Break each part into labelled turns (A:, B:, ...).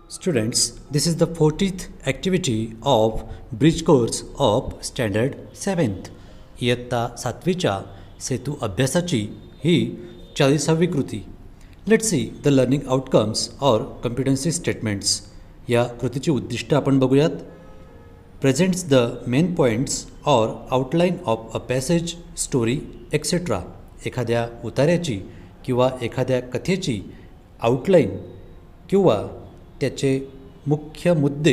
A: Students, this is the 40th activity of Bridge Course of Standard 7th. इयत्ता 7वीच्या सेतू अभ्यासाची ही 40वी कृती. Let's see the learning outcomes or competency statements. या कृतीची उद्दिष्ट आपण बघूयात. Presents the main points or outline of a passage, story etcetera. एखाद्या उतार्याची किंवा एखाद्या कथेची आउटलाईन किंवा त्याचे मुख्य मुद्दे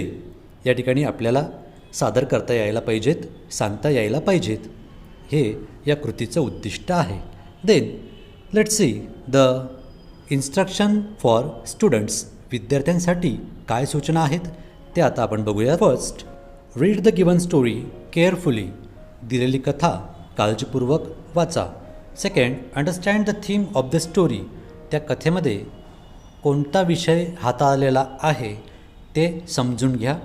A: या ठिकाणी आपल्याला सादर करता यायला पाहिजेत, सांगता यायला पाहिजेत. हे या कृतीचं उद्दिष्ट आहे. Then let's see the instruction for students. विद्यार्थ्यांसाठी काय सूचना आहेत ते आता आपण बघूया. First, read the given story carefully. दिलेली कथा काळजीपूर्वक वाचा. Second, understand the theme of the story. त्या कथेमध्ये कोणता विषय हाताळलेला आहे ते समजून घ्या.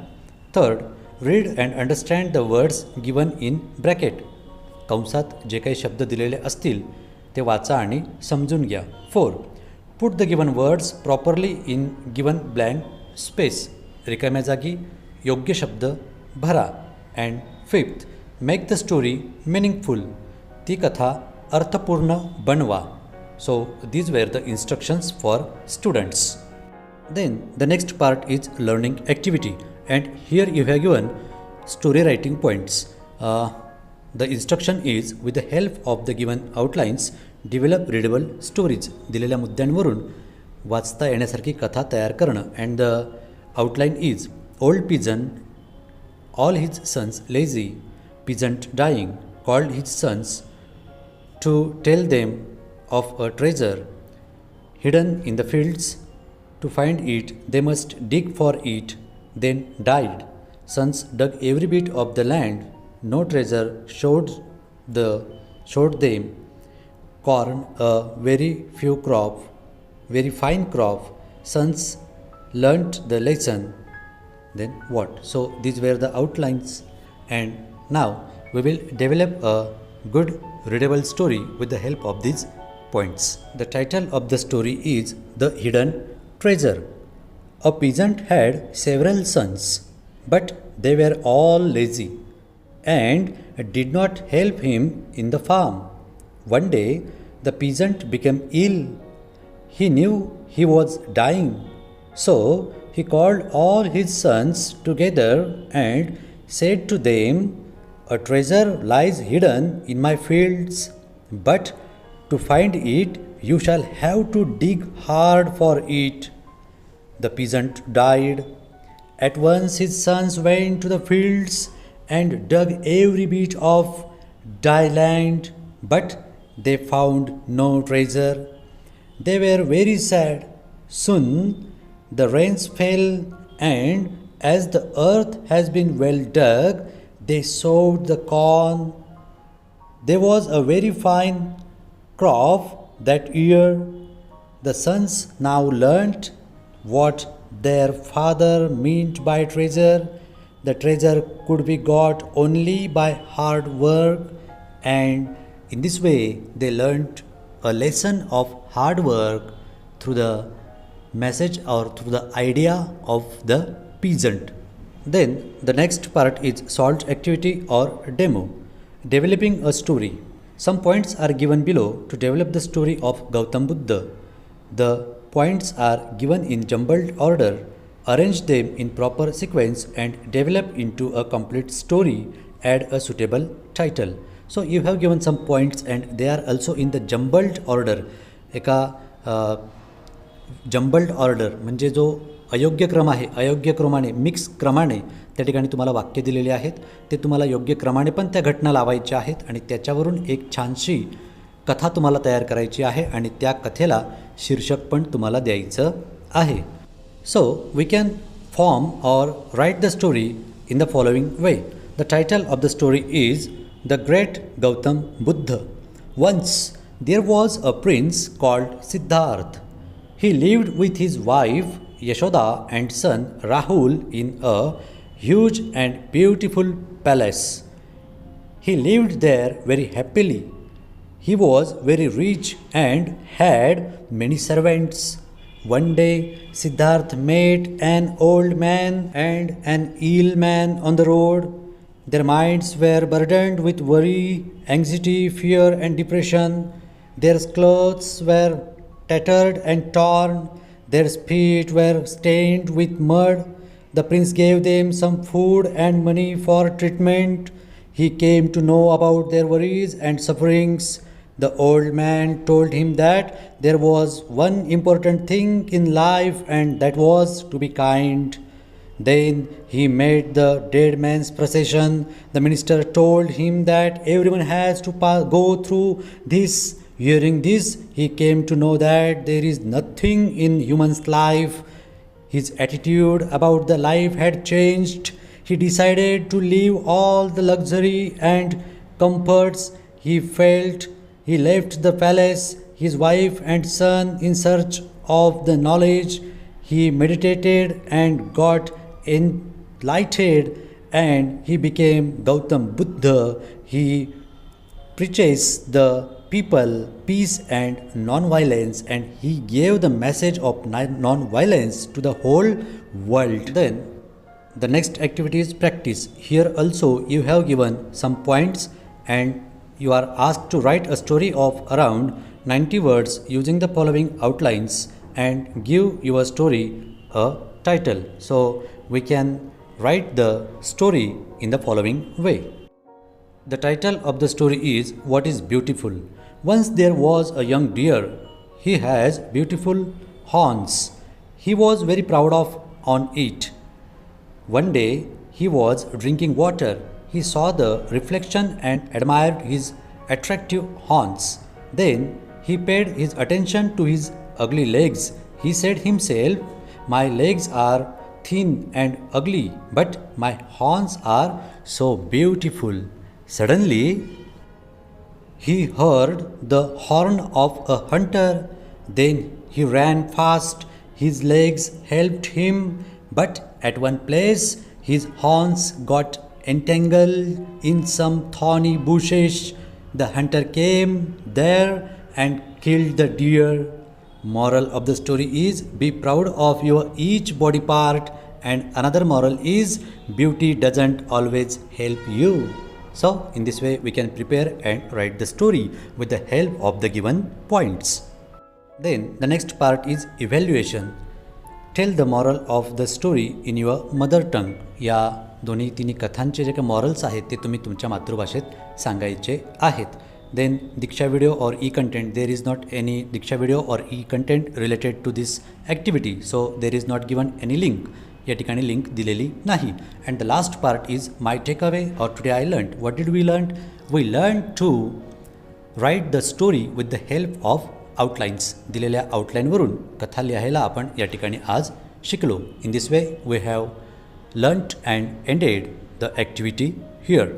A: Third, read and understand the words given in bracket. कंसात जे काही शब्द दिलेले असतील ते वाचा आणि समजून घ्या. Four, put the given words properly in given blank space. रिकाम्या जागी योग्य शब्द भरा. And fifth, make the story meaningful. ती कथा अर्थपूर्ण बनवा. So these were the instructions for students. Then the next part is learning activity, and here you have given story writing points. The instruction is, with the help of the given outlines, develop readable stories. दिलेल्या मुद्द्यांवरून वाचता येण्यासारखी कथा तयार करणं. And the outline is, old peasant, all his sons lazy, peasant dying, called his sons to tell them of a treasure hidden in the fields. To find it, they must dig for it, then died. Sons dug every bit of the land. No treasure showed them. Corn, a very fine crop. Sons learnt the lesson. Then what? So these were the outlines, and now we will develop a good readable story with the help of these points. The title of the story is The Hidden Treasure. A peasant had several sons, but they were all lazy and did not help him in the farm. One day, the peasant became ill. He knew he was dying, so he called all his sons together and said to them, "A treasure lies hidden in my fields, but to find it, you shall have to dig hard for it." The peasant died. At once his sons went to the fields and dug every bit of dry land, but they found no treasure. They were very sad. Soon the rains fell, and as the earth has been well dug, they sowed the corn. There was a very fine crop that year. The sons now learnt what their father meant by treasure. The treasure could be got only by hard work, and in this way they learnt a lesson of hard work through the message or through the idea of the peasant. Then the next part is solved activity or demo. Developing a story. Some points are given below to develop the story of Gautam Buddha. The points are given in jumbled order. Arrange them in proper sequence and develop into a complete story. Add a suitable title. So you have given some points and they are also in the jumbled order. एका jumbled order म्हणजे जो अयोग्य क्रम आहे, अयोग्य क्रमाने, mix क्रमाने त्या ठिकाणी तुम्हाला वाक्य दिलेले आहेत. ते तुम्हाला योग्य क्रमाने पण त्या घटना लावायच्या आहेत आणि त्याच्यावरून एक छानशी कथा तुम्हाला तयार करायची आहे आणि त्या कथेला शीर्षक पण तुम्हाला द्यायचं आहे. So we can form or write the story in the following way. The title of the story is the great Gautam Buddha. Once there was a prince called Siddharth. He lived with his wife Yashoda and son Rahul in a huge and beautiful palace. He lived there very happily. He was very rich and had many servants. One day, Siddharth met an old man and an ill man on the road. Their minds were burdened with worry, anxiety, fear, and depression. Their clothes were tattered and torn. Their feet were stained with mud. The prince gave them some food and money for treatment. He came to know about their worries and sufferings. The old man told him that there was one important thing in life, and that was to be kind. Then he made the dead man's procession. The minister told him that everyone has to go through this. Hearing this, he came to know that there is nothing in human's life. His attitude about the life had changed. He decided to leave all the luxury and comforts he felt. He left the palace, his wife and son in search of the knowledge. He meditated and got enlightened, and he became Gautam Buddha. He preaches the people peace and non-violence, and he gave the message of non-violence to the whole world. Then the next activity is practice. Here also you have given some points, and you are asked to write a story of around 90 words using the following outlines and give your story a title. So we can write the story in the following way. The title of the story is What is Beautiful. Once there was a young deer. He has beautiful horns. He was very proud on it. One day he was drinking water. He saw the reflection and admired his attractive horns. Then he paid his attention to his ugly legs. He said himself, "My legs are thin and ugly, but my horns are so beautiful." Suddenly, he heard the horn of a hunter. Then he ran fast. His legs helped him, but at one place his horns got entangled in some thorny bushes. The hunter came there and killed the deer. Moral of the story is be proud of your each body part, and another moral is beauty doesn't always help you. So in this way we can prepare and write the story with the help of the given points. Then the next part is evaluation. Tell the moral of the story in your mother tongue. या दोन्ही तिन्ही कथांचे जे काही morals आहेत ते तुम्ही तुमच्या मातृभाषेत सांगायचे आहेत. Then Diksha video or e content, there is not any Diksha video or e content related to this activity, so there is not given any link. या ठिकाणी लिंक दिलेली नाही. And the last part is my take away or today I learn. What did we learn? We learn to write the story with the help of outlines. दिलेल्या आउटलाईनवरून कथा लिहायला आपण या ठिकाणी आज शिकलो. In this way we have learned and ended the activity here.